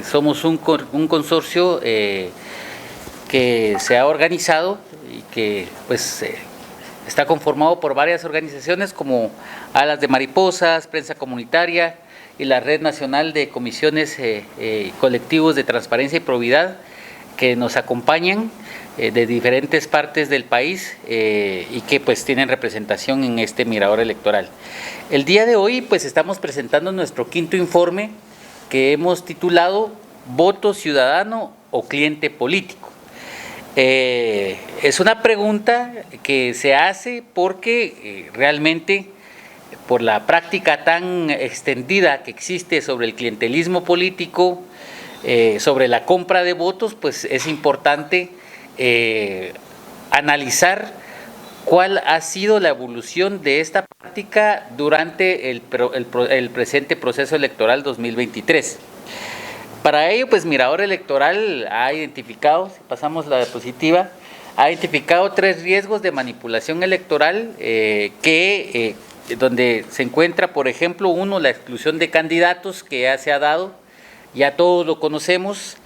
somos un consorcio que se ha organizado y que está conformado por varias organizaciones como Alas de Mariposas, Prensa Comunitaria y la Red Nacional de Comisiones y Colectivos de Transparencia y Probidad, que nos acompañan de diferentes partes del país y que tienen representación en este mirador electoral. El día de hoy estamos presentando nuestro quinto informe que hemos titulado ¿Voto ciudadano o cliente político? Es una pregunta que se hace porque realmente por la práctica tan extendida que existe sobre el clientelismo político, sobre la compra de votos, es importante analizar cuál ha sido la evolución de esta práctica durante el presente proceso electoral 2023. Para ello, Mirador Electoral ha identificado, si pasamos la diapositiva, ha identificado 3 riesgos de manipulación electoral donde se encuentra, por ejemplo, uno, la exclusión de candidatos que ya se ha dado, ya todos lo conocemos.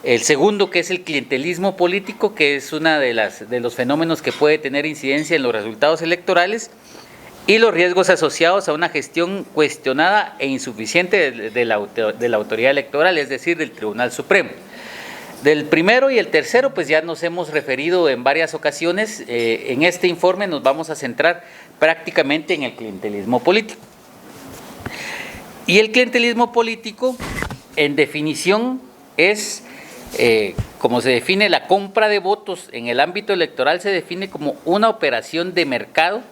El segundo, que es el clientelismo político, que es uno de los fenómenos que puede tener incidencia en los resultados electorales, y los riesgos asociados a una gestión cuestionada e insuficiente de la autoridad electoral, es decir, del Tribunal Supremo. Del primero y el tercero, ya nos hemos referido en varias ocasiones. En este informe nos vamos a centrar prácticamente en el clientelismo político. Y el clientelismo político, en definición, es, como se define la compra de votos en el ámbito electoral, se define como una operación de mercado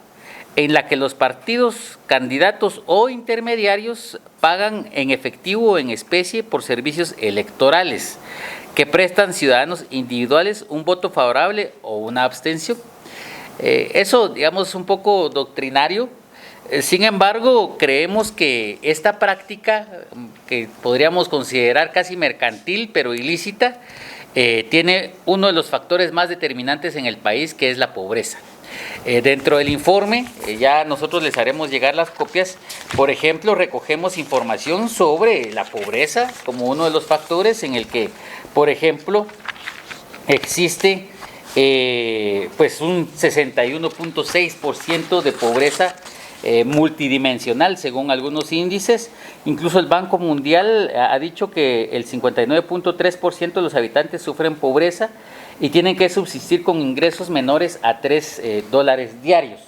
en la que los partidos, candidatos o intermediarios pagan en efectivo o en especie por servicios electorales que prestan ciudadanos individuales un voto favorable o una abstención. Eso, digamos, es un poco doctrinario. Sin embargo, creemos que esta práctica, que podríamos considerar casi mercantil pero ilícita, tiene uno de los factores más determinantes en el país, que es la pobreza. Dentro del informe, ya nosotros les haremos llegar las copias. Por ejemplo, recogemos información sobre la pobreza como uno de los factores en el que, por ejemplo, existe un 61.6% de pobreza multidimensional según algunos índices. Incluso el Banco Mundial ha dicho que el 59.3% de los habitantes sufren pobreza y tienen que subsistir con ingresos menores a $3 diarios.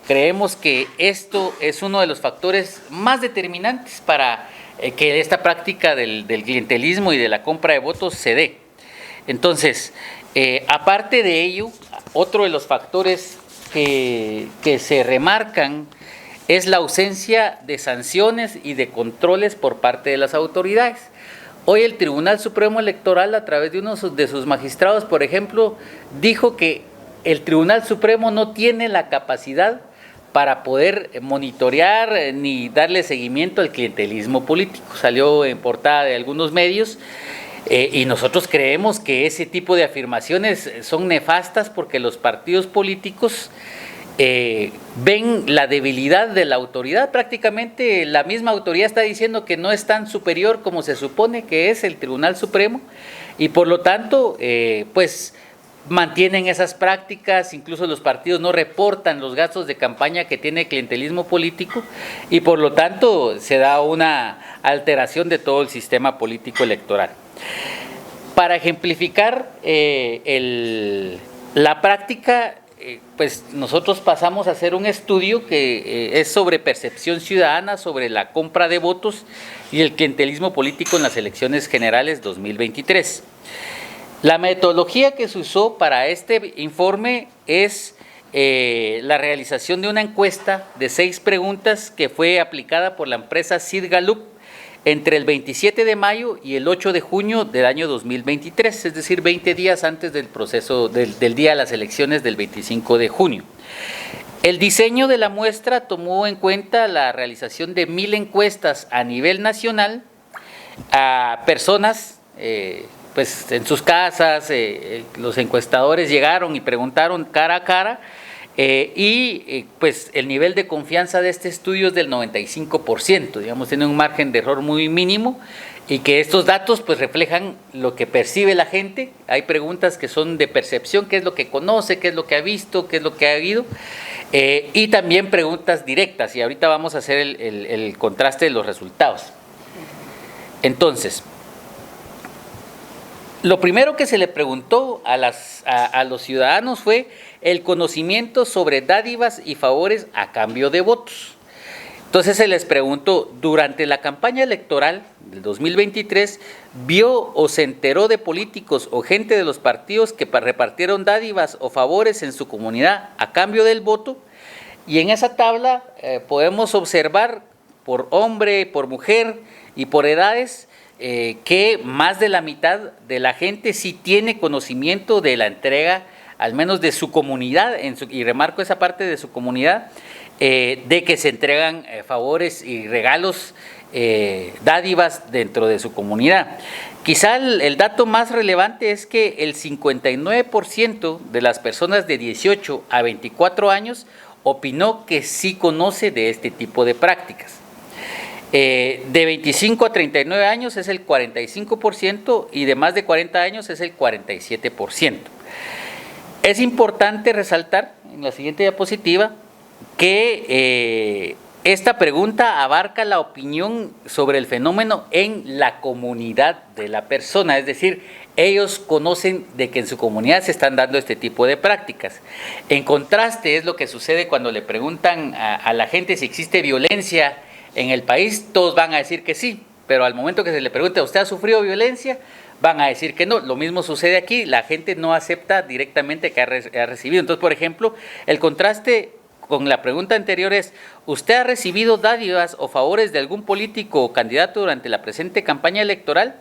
Creemos que esto es uno de los factores más determinantes para que esta práctica del clientelismo y de la compra de votos se dé. Entonces, aparte de ello, otro de los factores que se remarcan es la ausencia de sanciones y de controles por parte de las autoridades. Hoy el Tribunal Supremo Electoral, a través de uno de sus magistrados, por ejemplo, dijo que el Tribunal Supremo no tiene la capacidad para poder monitorear ni darle seguimiento al clientelismo político. Salió en portada de algunos medios y nosotros creemos que ese tipo de afirmaciones son nefastas porque los partidos políticos ven la debilidad de la autoridad. Prácticamente la misma autoridad está diciendo que no es tan superior como se supone que es el Tribunal Supremo y por lo tanto mantienen esas prácticas. Incluso los partidos no reportan los gastos de campaña que tiene clientelismo político y por lo tanto se da una alteración de todo el sistema político electoral. Para ejemplificar la práctica, nosotros pasamos a hacer un estudio que es sobre percepción ciudadana, sobre la compra de votos y el clientelismo político en las elecciones generales 2023. La metodología que se usó para este informe es la realización de una encuesta de 6 preguntas que fue aplicada por la empresa Sid Gallup entre el 27 de mayo y el 8 de junio del año 2023, es decir, 20 días antes del proceso del día de las elecciones del 25 de junio. El diseño de la muestra tomó en cuenta la realización de 1000 encuestas a nivel nacional a personas, en sus casas. Los encuestadores llegaron y preguntaron cara a cara Pues el nivel de confianza de este estudio es del 95%, digamos, tiene un margen de error muy mínimo, y que estos datos pues reflejan lo que percibe la gente. Hay preguntas que son de percepción, qué es lo que conoce, qué es lo que ha visto, qué es lo que ha oído, y también preguntas directas, y ahorita vamos a hacer el contraste de los resultados. Entonces, lo primero que se le preguntó a los ciudadanos fue el conocimiento sobre dádivas y favores a cambio de votos. Entonces se les preguntó, durante la campaña electoral del 2023, ¿vio o se enteró de políticos o gente de los partidos que repartieron dádivas o favores en su comunidad a cambio del voto? Y en esa tabla podemos observar por hombre, por mujer y por edades, que más de la mitad de la gente sí tiene conocimiento de la entrega, al menos de su comunidad, y remarco esa parte de su comunidad, de que se entregan favores y regalos, dádivas dentro de su comunidad. Quizá el dato más relevante es que el 59% de las personas de 18 a 24 años opinó que sí conoce de este tipo de prácticas. De 25 a 39 años es el 45% y de más de 40 años es el 47%. Es importante resaltar en la siguiente diapositiva que esta pregunta abarca la opinión sobre el fenómeno en la comunidad de la persona, es decir, ellos conocen de que en su comunidad se están dando este tipo de prácticas. En contraste, es lo que sucede cuando le preguntan a la gente si existe violencia en el país, todos van a decir que sí, pero al momento que se le pregunte, ¿usted ha sufrido violencia?, van a decir que no. Lo mismo sucede aquí, la gente no acepta directamente que ha recibido. Entonces, por ejemplo, el contraste con la pregunta anterior es, ¿usted ha recibido dádivas o favores de algún político o candidato durante la presente campaña electoral?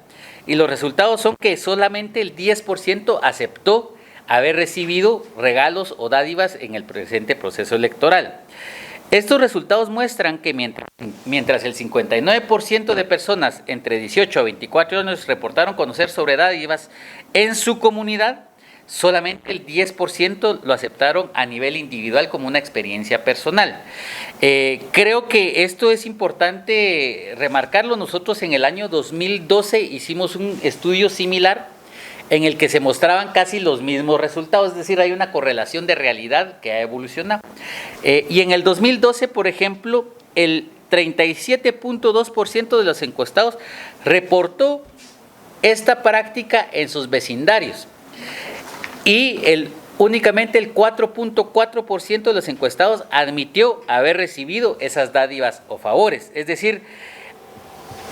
Y los resultados son que solamente el 10% aceptó haber recibido regalos o dádivas en el presente proceso electoral. Estos resultados muestran que mientras el 59% de personas entre 18 a 24 años reportaron conocer sobre dádivas en su comunidad, solamente el 10% lo aceptaron a nivel individual como una experiencia personal. Creo que esto es importante remarcarlo. Nosotros en el año 2012 hicimos un estudio similar en el que se mostraban casi los mismos resultados, es decir, hay una correlación de realidad que ha evolucionado. Y en el 2012, por ejemplo, el 37.2% de los encuestados reportó esta práctica en sus vecindarios, y únicamente el 4.4% de los encuestados admitió haber recibido esas dádivas o favores. Es decir,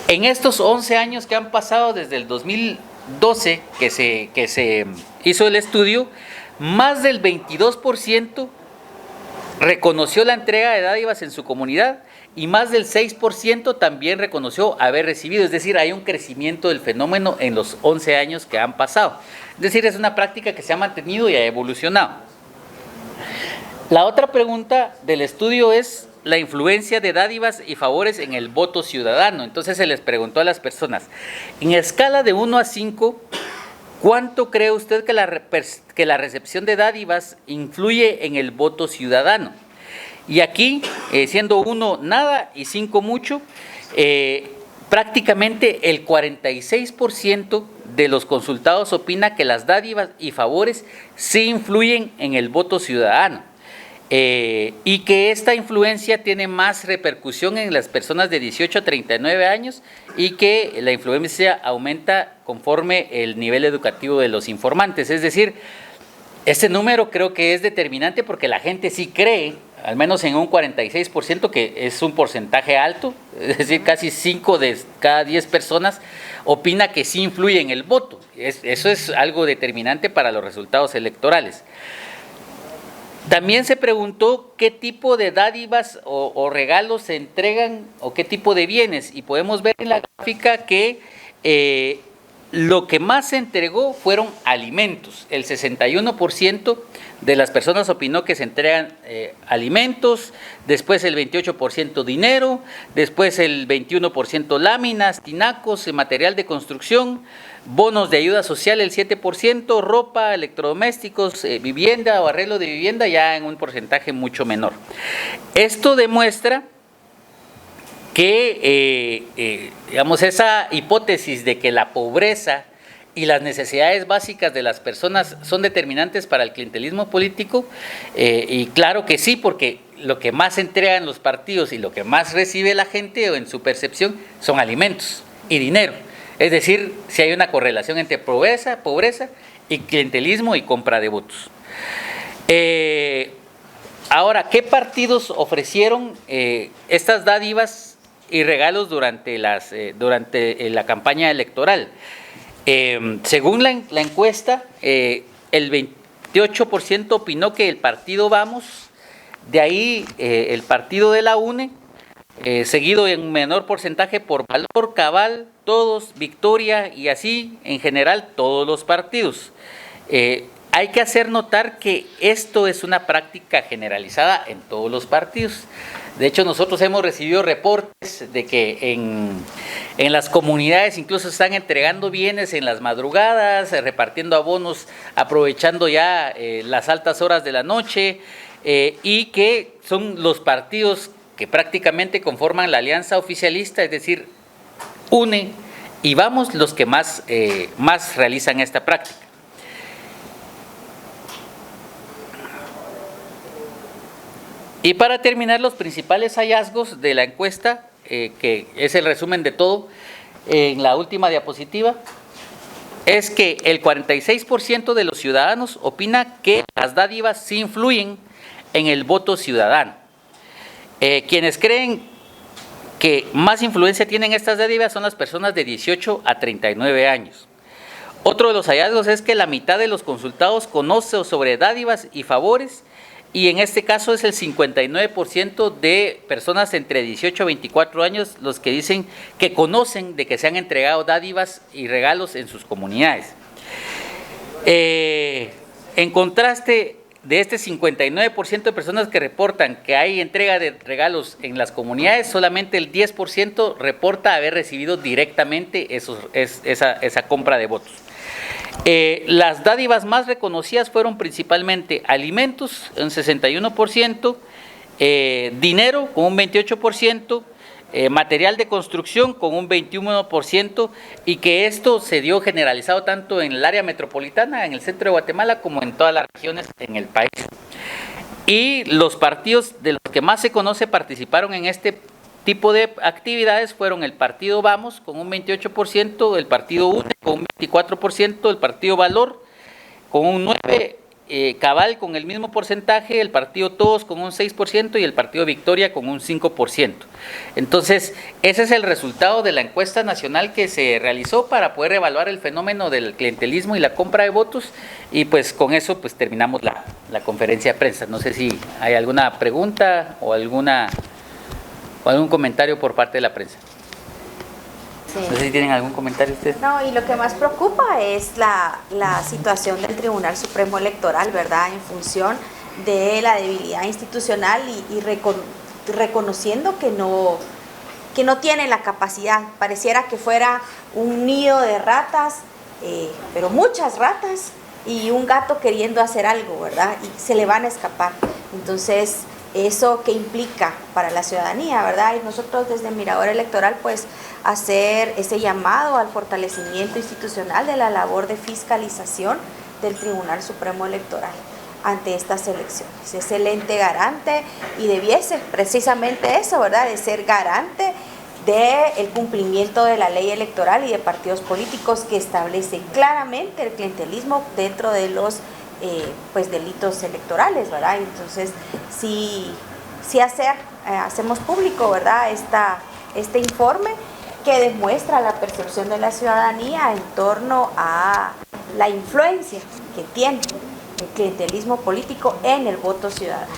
en estos 11 años que han pasado desde el 2012 que se hizo el estudio, más del 22% reconoció la entrega de dádivas en su comunidad y más del 6% también reconoció haber recibido. Es decir, hay un crecimiento del fenómeno en los 11 años que han pasado. Es decir, es una práctica que se ha mantenido y ha evolucionado. La otra pregunta del estudio es la influencia de dádivas y favores en el voto ciudadano. Entonces se les preguntó a las personas, en escala de 1 a 5, ¿cuánto cree usted que la recepción de dádivas influye en el voto ciudadano? Y aquí, siendo 1 nada y 5 mucho, prácticamente el 46% de los consultados opina que las dádivas y favores sí influyen en el voto ciudadano. Y que esta influencia tiene más repercusión en las personas de 18 a 39 años y que la influencia aumenta conforme el nivel educativo de los informantes. Es decir, este número creo que es determinante porque la gente sí cree, al menos en un 46%, que es un porcentaje alto, es decir, casi 5 de cada 10 personas opina que sí influye en el voto. Eso es algo determinante para los resultados electorales. También se preguntó qué tipo de dádivas o regalos se entregan o qué tipo de bienes, y podemos ver en la gráfica que lo que más se entregó fueron alimentos. El 61% de las personas opinó que se entregan alimentos, después el 28% dinero, después el 21% láminas, tinacos, material de construcción, bonos de ayuda social el 7%, ropa, electrodomésticos, vivienda o arreglo de vivienda ya en un porcentaje mucho menor. Esto demuestra que, digamos, esa hipótesis de que la pobreza y las necesidades básicas de las personas son determinantes para el clientelismo político, y claro que sí, porque lo que más entregan los partidos y lo que más recibe la gente, o en su percepción, son alimentos y dinero. Es decir, si hay una correlación entre pobreza y clientelismo y compra de votos. Ahora, ¿qué partidos ofrecieron estas dádivas y regalos durante la campaña electoral? Según la encuesta, el 28% opinó que el partido Vamos, de ahí el partido de la UNE, seguido en menor porcentaje por Valor, Cabal, Todos, Victoria y así en general todos los partidos. Hay que hacer notar que esto es una práctica generalizada en todos los partidos. De hecho, nosotros hemos recibido reportes de que en las comunidades incluso están entregando bienes en las madrugadas, repartiendo abonos, aprovechando ya las altas horas de la noche, y que son los partidos que prácticamente conforman la alianza oficialista, es decir, UNE y Vamos, los que más realizan esta práctica. Y para terminar, los principales hallazgos de la encuesta, que es el resumen de todo, en la última diapositiva, es que el 46% de los ciudadanos opina que las dádivas sí influyen en el voto ciudadano. Quienes creen que más influencia tienen estas dádivas son las personas de 18 a 39 años. Otro de los hallazgos es que la mitad de los consultados conoce sobre dádivas y favores, y en este caso es el 59% de personas entre 18 a 24 años los que dicen que conocen de que se han entregado dádivas y regalos en sus comunidades. En contraste de este 59% de personas que reportan que hay entrega de regalos en las comunidades, solamente el 10% reporta haber recibido directamente esa compra de votos. Las dádivas más reconocidas fueron principalmente alimentos, un 61%, dinero con un 28%, material de construcción con un 21%, y que esto se dio generalizado tanto en el área metropolitana, en el centro de Guatemala, como en todas las regiones en el país. Y los partidos de los que más se conoce participaron en este tipo de actividades fueron el partido Vamos con un 28%, el partido UNE con un 24%, el partido Valor con un 9%, Cabal con el mismo porcentaje, el partido Todos con un 6% y el partido Victoria con un 5%. Entonces, ese es el resultado de la encuesta nacional que se realizó para poder evaluar el fenómeno del clientelismo y la compra de votos, y pues con eso pues terminamos la conferencia de prensa. No sé si hay alguna pregunta o algún comentario por parte de la prensa. Sí. No sé si tienen algún comentario ustedes. No, y lo que más preocupa es la situación del Tribunal Supremo Electoral, ¿verdad? En función de la debilidad institucional y reconociendo que no tiene la capacidad. Pareciera que fuera un nido de ratas, pero muchas ratas, y un gato queriendo hacer algo, ¿verdad? Y se le van a escapar. Entonces, ¿eso qué implica para la ciudadanía, verdad? Y nosotros desde Mirador Electoral, pues, hacer ese llamado al fortalecimiento institucional de la labor de fiscalización del Tribunal Supremo Electoral ante estas elecciones. Es el ente garante y debiese precisamente eso, ¿verdad? De ser garante del cumplimiento de la ley electoral y de partidos políticos que establece claramente el clientelismo dentro de los pues delitos electorales, ¿verdad? Entonces, sí hacemos público, ¿verdad? Este informe que demuestra la percepción de la ciudadanía en torno a la influencia que tiene el clientelismo político en el voto ciudadano.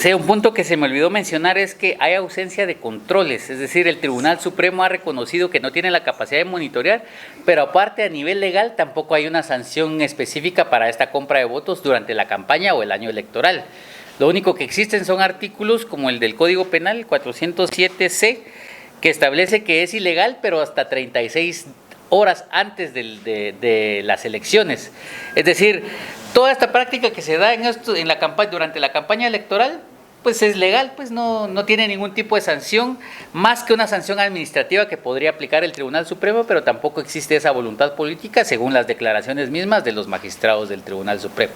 Sí, un punto que se me olvidó mencionar es que hay ausencia de controles, es decir, el Tribunal Supremo ha reconocido que no tiene la capacidad de monitorear, pero aparte a nivel legal tampoco hay una sanción específica para esta compra de votos durante la campaña o el año electoral. Lo único que existen son artículos como el del Código Penal 407C, que establece que es ilegal, pero hasta 36 horas antes de las elecciones. Es decir, toda esta práctica que se da en la campaña, durante la campaña electoral, pues es legal, pues no tiene ningún tipo de sanción, más que una sanción administrativa que podría aplicar el Tribunal Supremo, pero tampoco existe esa voluntad política según las declaraciones mismas de los magistrados del Tribunal Supremo.